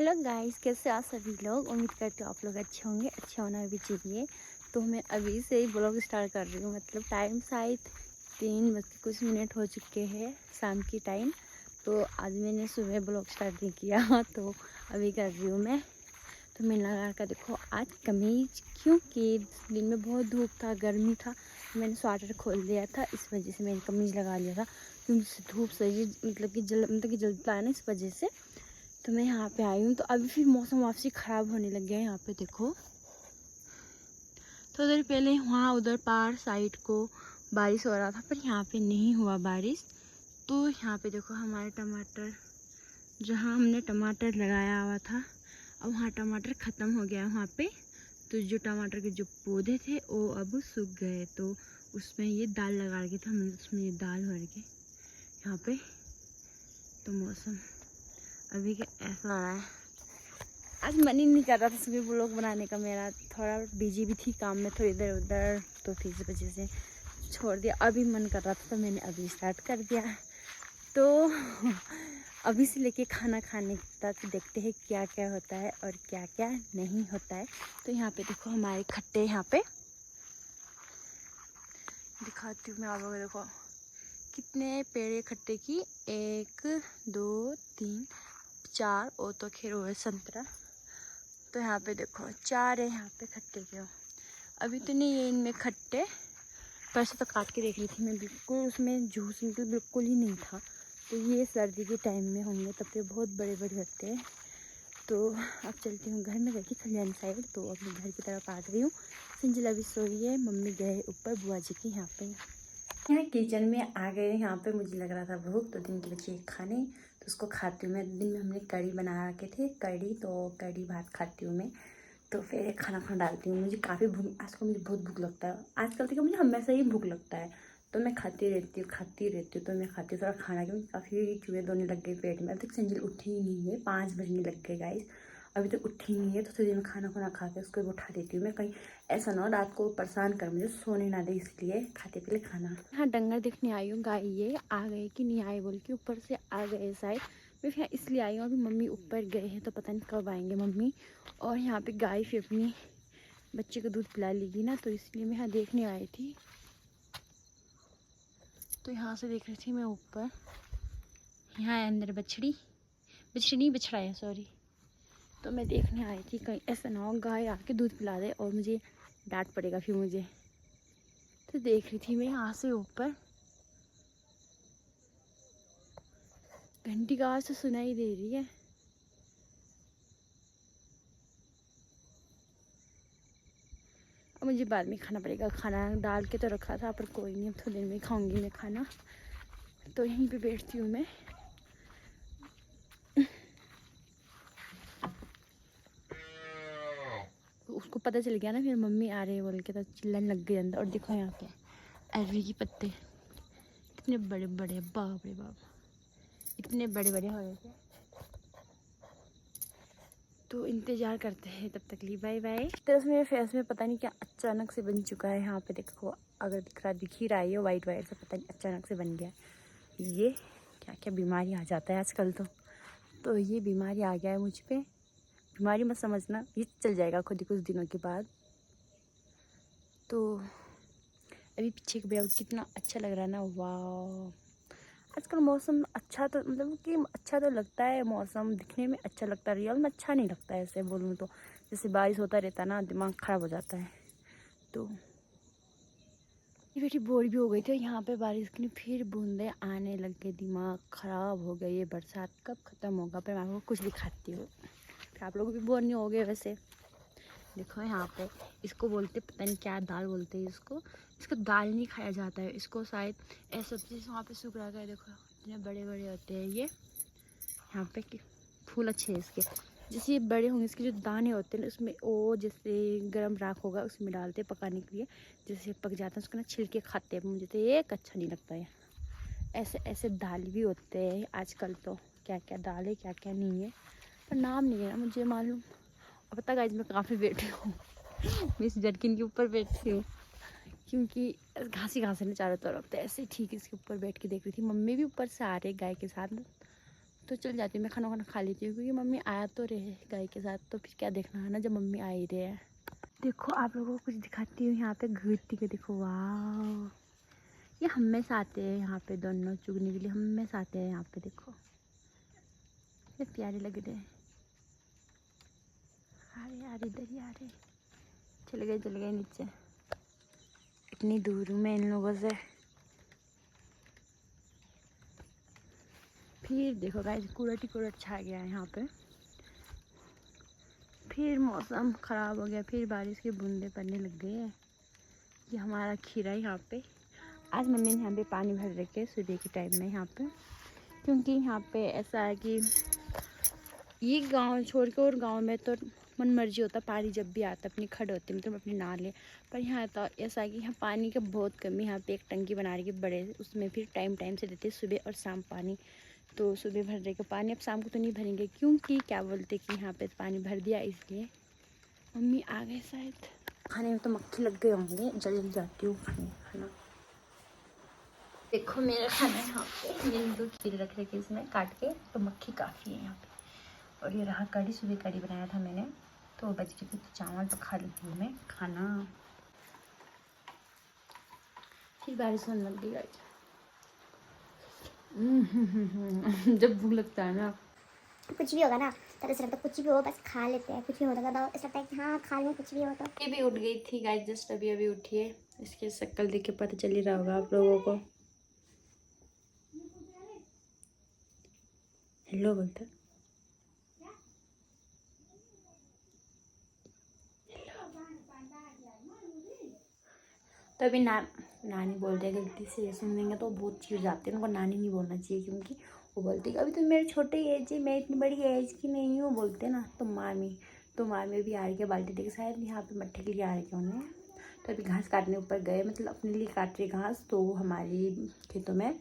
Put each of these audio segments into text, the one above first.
Hello guys, कैसे आप सभी लोग। उम्मीद करती हूँ आप लोग अच्छे होंगे, अच्छे होना भी चाहिए। तो मैं अभी से ही ब्लॉग स्टार्ट कर रही हूँ। मतलब टाइम शायद 3 बज के कुछ मिनट हो चुके हैं शाम की टाइम। तो आज मैंने सुबह ब्लॉग स्टार्ट नहीं किया तो अभी कर रही हूँ मैं। तो मैंने लगा कर देखो आज कमीज, क्योंकि दिन में बहुत धूप था, गर्मी था। तो मैंने स्वेटर खोल दिया था, इस वजह से मैंने कमीज लगा लिया था। क्योंकि धूप से मतलब कि जलता है ना, इस वजह से। तो मैं यहाँ पे आई हूँ। तो अभी फिर मौसम वापसी ख़राब होने लग गया है। यहाँ पे देखो, तो उधर पहले वहाँ उधर पार साइड को बारिश हो रहा था, पर यहाँ पे नहीं हुआ बारिश। तो यहाँ पे देखो हमारे टमाटर, जहाँ हमने टमाटर लगाया हुआ था, अब वहाँ टमाटर ख़त्म हो गया है वहाँ पे। तो जो टमाटर के जो पौधे थे वो अब सूख गए। तो उसमें ये दाल लगा के था हमने, उसमें ये दाल भर के यहाँ पे। तो मौसम अभी का ऐसा हो रहा है। आज मन ही नहीं कर रहा था सुबह व्लॉग बनाने का। मेरा थोड़ा बिजी भी थी काम में, थोड़ी इधर उधर, तो फिर इस वजह से छोड़ दिया। अभी मन कर रहा था तो मैंने अभी स्टार्ट कर दिया। तो अभी से लेके खाना खाने तक देखते हैं क्या क्या होता है और क्या क्या नहीं होता है। तो यहाँ पे देखो हमारे खट्टे, यहाँ पे दिखाती हूँ मैं आप लोगों को। देखो कितने पेड़ खट्टे की, 1 2 3 4, और तो खैर वो है संतरा। तो यहाँ पे देखो 4 है यहाँ पे खट्टे के। अभी तो नहीं है इनमें खट्टे, पैसे तो काट के देख रही थी मैं, बिल्कुल उसमें जूस बिल्कुल ही नहीं था। तो ये सर्दी के टाइम में होंगे, तब तो बहुत बड़े बड़े होते हैं। तो अब चलती हूँ घर में, गई थी खलियान साइड, तो अपने घर की तरफ आ रही हूँ। सिंजल अभी सोई है, मम्मी गए ऊपर बुआ जी के यहाँ पे। यहाँ किचन में आ गए। यहाँ पे मुझे लग रहा था भूख, तो दिन के बच्चे खाने, तो उसको खाती हूँ मैं। दिन में हमने कढ़ी बना रखे थे, कढ़ी, तो कढ़ी भात खाती हूँ मैं। तो फिर खाना डालती हूँ। मुझे काफ़ी भूख, आजकल मुझे बहुत भूख लगता है। आजकल तक मुझे हमेशा ही भूख लगता है, तो मैं खाती रहती हूँ खाती रहती हूँ। तो मैं खाती हूँ थोड़ा खाना, क्योंकि काफ़ी चूहे दोने लग गए पेट में। अभी तक संजल उठी ही नहीं है, 5 बजने लग गए गाइस, अभी तक उठी नहीं है। तो थोड़ी देर में खाना खा के उसको उठा देती हूँ मैं। कहीं ऐसा ना हो रात को परेशान कर, मुझे सोने ना दे, इसलिए खाते पहले खाना। हाँ, डंगर देखने आई हूँ, गाय ये आ गए कि नहीं आए बोल के, ऊपर से आ गए शायद। मैं फिर इसलिए आई हूँ, अभी मम्मी ऊपर गए हैं, तो पता नहीं कब आएंगे मम्मी। और यहाँ पे गाय फिर अपनी बच्चे को दूध पिला लेगी ना, तो इसलिए मैं यहाँ देखने आई थी। तो यहाँ से देख रही थी मैं ऊपर, यहाँ है अंदर बछड़ी, बछड़ी नहीं बछड़ा है, सॉरी। तो मैं देखने आई थी, कहीं ऐसा ना हो गाय आके दूध पिला दे और मुझे डांट पड़ेगा फिर मुझे। तो देख रही थी मैं यहाँ से ऊपर, घंटी का आवाज़ तो सुनाई दे रही है। अब मुझे बाद में खाना पड़ेगा, खाना डाल के तो रखा था, पर कोई नहीं, अब थोड़ी देर में खाऊंगी मैं खाना। तो यहीं पे बैठती हूँ मैं। उसको पता चल गया ना, फिर मम्मी आ रही है बोल के, तो चिल्लाने लग गई अंदर। और देखो यहाँ पे अरवी के पत्ते कितने बड़े बड़े, बाप रे बाप, इतने बड़े बड़े हो गए थे। तो इंतज़ार करते हैं तब तक लिए, बाय बाय। तरफ मेरे फेस में पता नहीं क्या अचानक से बन चुका है। यहाँ पे देखो, अगर दिख ही रहा है, ये वाइट वाइट से, पता नहीं अचानक से बन गया। ये क्या क्या बीमारी आ जाता है आजकल। तो ये बीमारी आ गया है मुझ पे। बीमारी मत समझना, ये चल जाएगा खुद ही कुछ दिनों के बाद। तो अभी पीछे का व्यू कितना अच्छा लग रहा है ना, वाह। आजकल मौसम अच्छा, तो मतलब कि अच्छा तो लगता है, मौसम दिखने में अच्छा लगता है, रियल में अच्छा नहीं लगता है ऐसे बोलूँ तो। जैसे बारिश होता रहता है ना, दिमाग ख़राब हो जाता है। तो ये बेटी बोर भी हो गई थी। यहाँ पे बारिश की फिर बूंदे आने लग गए, दिमाग ख़राब हो गई। ये बरसात कब ख़त्म होगा, पर मैं आपको कुछ दिखाती हूँ, फिर आप लोग भी बोर नहीं हो गए वैसे। देखो यहाँ पे इसको बोलते, पता नहीं क्या दाल बोलते हैं इसको। इसको दाल नहीं खाया जाता है, इसको शायद ऐसे जैसे वहाँ पे सूख रहा है। देखो इतने बड़े बड़े होते हैं ये। यहाँ पे फूल अच्छे हैं इसके। जैसे ये बड़े होंगे, इसके जो दाने होते हैं उसमें, वो जैसे गर्म राख होगा उसमें डालते पकाने के लिए। जैसे पक जाता है उसको ना छिलके खाते हैं। मुझे तो एक अच्छा नहीं लगता है। ऐसे ऐसे दाल भी होते हैं आजकल। तो क्या क्या दाल है, क्या क्या नहीं है, पर नाम नहीं है ना मुझे मालूम। और पता गाइस, मैं काफ़ी बैठी हूँ मैं इस जर्किन के ऊपर बैठी हूँ, क्योंकि घासी घास है ना चारों तरफ। तो ऐसे ठीक इसके ऊपर बैठ के देख रही थी। मम्मी भी ऊपर से आ रहे गाय के साथ, तो चल जाती हूँ, मैं खाना खाना खा लेती हूँ क्योंकि मम्मी आया तो रहे गाय के साथ, तो फिर क्या देखना है ना जब मम्मी आ ही रहे हैं। देखो आप लोगों को कुछ दिखाती हूँ यहाँ पे घूरती के, देखो वाह, ये हमेशा आते हैं यहाँ पे दोनों चुगने के लिए, हमेशा आते हैं यहाँ पे। देखो ये प्यारे लग रहे हैं। अरे यार इधर ही आ रहे, चले गए नीचे। इतनी दूर हूँ मैं इन लोगों से। फिर देखो गाइस कुरट छा गया है यहाँ पे, फिर मौसम ख़राब हो गया, फिर बारिश की बूंदें पड़ने लग गई है। ये हमारा खीरा यहाँ पे, आज मम्मी ने यहाँ पे पानी भर रखे सुबह के टाइम में यहाँ पे, क्योंकि यहाँ पे ऐसा है कि ये गांव छोड़ के और गांव में तो मन मर्जी होता, पानी जब भी आता अपनी खड़ होती मतलब अपनी नाले, पर यहाँ तो ऐसा है कि यहाँ पानी का बहुत कमी। यहाँ पे एक टंकी बना रही है बड़े, उसमें फिर टाइम से देते सुबह और शाम पानी। तो सुबह भर रहे पानी, अब शाम को तो नहीं भरेंगे क्योंकि क्या बोलते कि यहाँ पे पानी भर दिया इसलिए। मम्मी आ गए शायद। खाने में तो मक्खी लग गए होंगे, जल्दी जाती हूँ खाना। देखो मेरा खाना यहाँ पे, ये 2 खीरे रख रखे इसमें काट के, तो मक्खी काफ़ी है यहाँ पे। और ये रहा कढ़ी, सुबह कढ़ी बनाया था मैंने, तो बच गई थी चावल, तो खा लेती हूँ मैं खाना। फिर बारिश होने लग गई। जब भूख लगता है ना, कुछ भी होगा ना तो ऐसा लगता है कुछ भी हो बस खा लेते हैं, कुछ भी होता है ऐसा लगता है कि हाँ खा लें कुछ भी हो। तो ये भी उठ गई थी गाइस, जस्ट अभी उठी है। इसकी शक्ल देख के पता चल ही रहा होगा आप लोगों को। हेलो बोलते, तो अभी नानी बोल रहे गलती से सुन लेंगे तो बहुत चिढ़ जाते हैं, उनको नानी नहीं बोलना चाहिए क्योंकि वो बोलती अभी तो मेरे छोटे एज है, मैं इतनी बड़ी एज की नहीं हूँ बोलते ना। तो मामी भी आ रही है बाल्टी लेके, शायद यहाँ पे मट्ठे के लिए आ रहे उन्हें। तो अभी घास काटने ऊपर गए, मतलब अपने लिए काट रहे घास, तो हमारी खेतों में।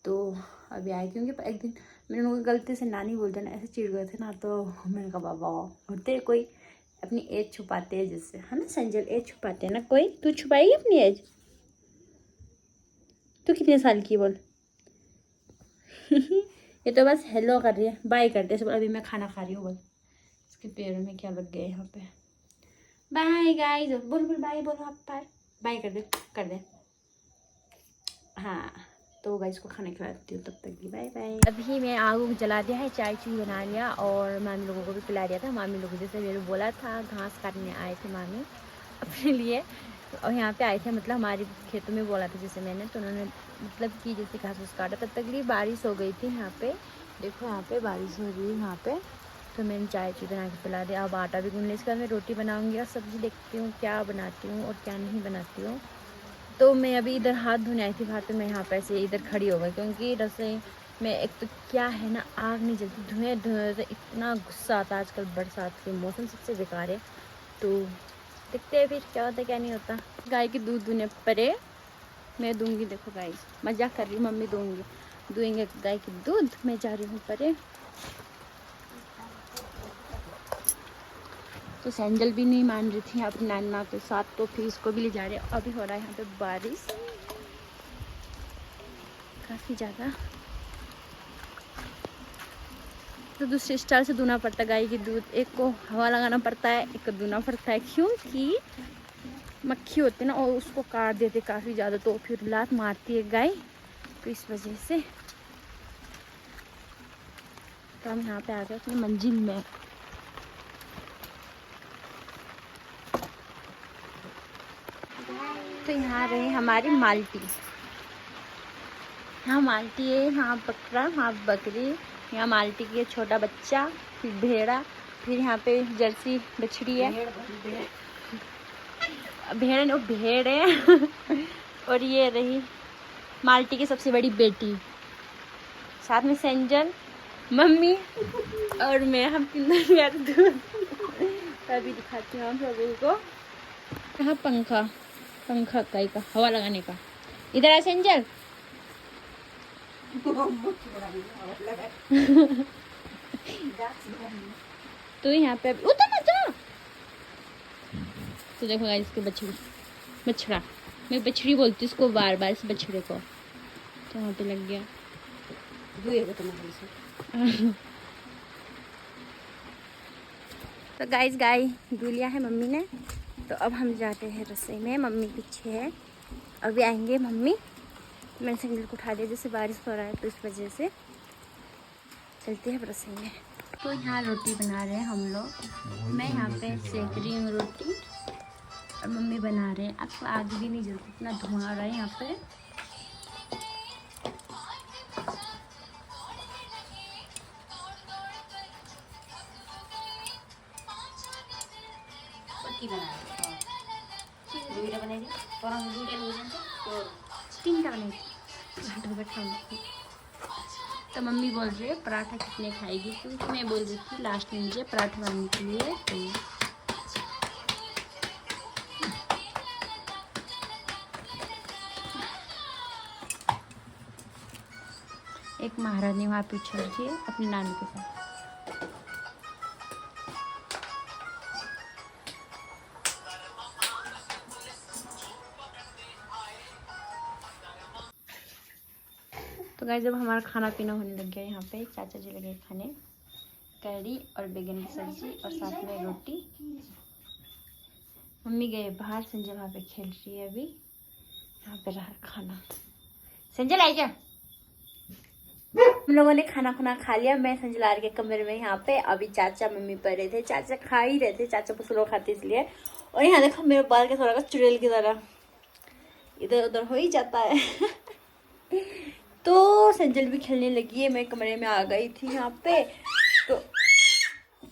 तो अभी आए क्योंकि एक दिन मैंने उनको गलती से नानी बोल देना, ऐसे चिढ़ गए थे ना, तो मैंने कहा बाबा होते कोई अपनी एज छुपाते हैं जिससे, है ना संजल, एज छुपाते हैं ना कोई। तू छुपाएगी अपनी एज? तू कितने साल की बोल? ये तो बस हेलो कर रही है, बाय कर दे सब। अभी मैं खाना खा रही हूँ, बस इसके पैरों में क्या लग गया यहाँ पे। बाय गाइस, बोल बाय, बोलो आप बाय कर दे। हाँ तो गाइस को खाना खिलाती हूँ, तब तक की बाय बाय। अभी मैं आग जला दिया है, चाय बना लिया और मामी लोगों को भी पिला दिया था। मामी लोगों जैसे मेरे बोला था घास काटने आए थे मामी अपने लिए, और यहाँ पे आए थे मतलब हमारे खेतों में बोला था जैसे मैंने, तो उन्होंने मतलब कि जैसे घास उस काटा, तब तक लिए बारिश हो गई थी यहाँ पे। देखो यहाँ पे बारिश हो रही है यहाँ पे, तो मैंने चाय बना के पिला दिया। अब आटा भी गूंद लिया, इसके बाद मैं रोटी बनाऊँगी और सब्ज़ी देखती हूँ क्या बनाती हूँ और क्या नहीं बनाती हूँ। तो मैं अभी इधर हाथ धोने आई थी बाहर, तो मैं यहाँ पे ऐसे इधर खड़ी हो गई क्योंकि रसोई में एक तो क्या है ना, आग नहीं जलती, धुएँ तो इतना गुस्सा आता है। आजकल बरसात के मौसम सबसे बेकार है, तो देखते हैं फिर क्या होता है क्या नहीं होता। गाय की दूध दुहने परे मैं दूंगी, देखो गाइस मजाक कर रही हूँ, मम्मी दुएंगे गाय की दूध, मैं जा रही हूँ परे। तो सैंडल भी नहीं मान रही थी अपनी नाना के साथ, तो फिर इसको भी ले जा रहे हैं। अभी हो रहा है यहाँ पे बारिश काफ़ी ज़्यादा, तो दूसरे स्टाइल से दूना पड़ता है गाय की दूध, एक को हवा लगाना पड़ता है, एक को दूना पड़ता है, क्योंकि मक्खी होती है ना और उसको काट देते काफ़ी ज़्यादा, तो फिर लात मारती है गाय, तो इस वजह से। तो हम यहाँ पे आ गए अपनी मंजिल में। तो यहाँ रही हमारी माल्टी, यहाँ माल्टी है, यहाँ बकरा, यहाँ बकरी, यहाँ माल्टी की छोटा बच्चा, फिर भेड़ा, फिर यहाँ पे जर्सी बछड़ी है, भेड़ है और ये रही माल्टी की सबसे बड़ी बेटी, साथ में सेंजल, मम्मी और मैं, हम तीनों यार दूध। अभी दिखाती हूँ हम सभी को। कहाँ पंखा काई का हवा लगाने का, इधर आ सेंजल। तो यहाँ पे उतर ना जा। तो देखो गाइस इसके बछड़ा, मैं बछड़ी बोलती हूँ इसको बार बार, इस बछड़े को। तो वहाँ पे लग गया, तो गाइस गाय धो लिया है मम्मी ने, तो अब हम जाते हैं रसोई में। मम्मी पीछे है, अभी आएंगे मम्मी। मैंने संगील को उठा दिया, जैसे बारिश हो रहा है तो इस वजह से चलते हैं रसोई में। तो यहाँ रोटी बना रहे हैं हम लोग। मैं यहाँ पे सेक रही हूँ रोटी और मम्मी बना रहे हैं। आपको आग भी नहीं जलती, इतना धुआं आ रहा है यहाँ पे। तीनटा बनाई बैठा। तो मम्मी बोल रही है पराठा कितने खाएगी, क्योंकि मैं बोल रही थी लास्ट में मुझे पराठा बनाने के लिए। तो एक महारानी वहाँ पीछे रखी है अपनी नानी के साथ। तो गाइस जब हमारा खाना पीना होने लग गया, यहाँ पे चाचा जी लगे खाने, कढ़ी और बैगन की सब्जी और साथ में रोटी। मम्मी गए बाहर, संजय वहाँ पे खेल रही है अभी। यहाँ पे रहा खाना। संजय लाई क्या? हम लोगों ने खाना खा लिया। मैं संजय ला के कमरे में यहाँ पे, अभी चाचा मम्मी पर रहे थे। चाचा खा ही रहे थे, चाचा को स्लो खाते इसलिए। और यहाँ देखो मेरे बाल के थोड़ा चुड़ैल की तरह इधर उधर हो ही जाता है। तो संजल भी खेलने लगी है। मैं कमरे में आ गई थी यहाँ पे। तो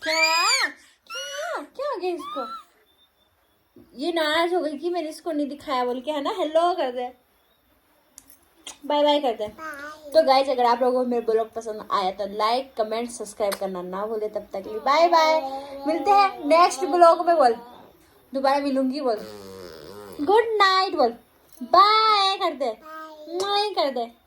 क्या क्या हो गया इसको? ये नाराज हो गई कि मैंने इसको नहीं दिखाया बोल के, है ना। हेलो कर दे, बाय बाय कर दे। तो गाइज अगर आप लोगों को मेरे ब्लॉग पसंद आया तो लाइक कमेंट सब्सक्राइब करना ना भूले। तब तक के लिए बाय बाय, मिलते हैं नेक्स्ट ब्लॉग में। बोल दोबारा मिलूंगी, बोल गुड नाइट, बोल बाय कर दे, कर दे।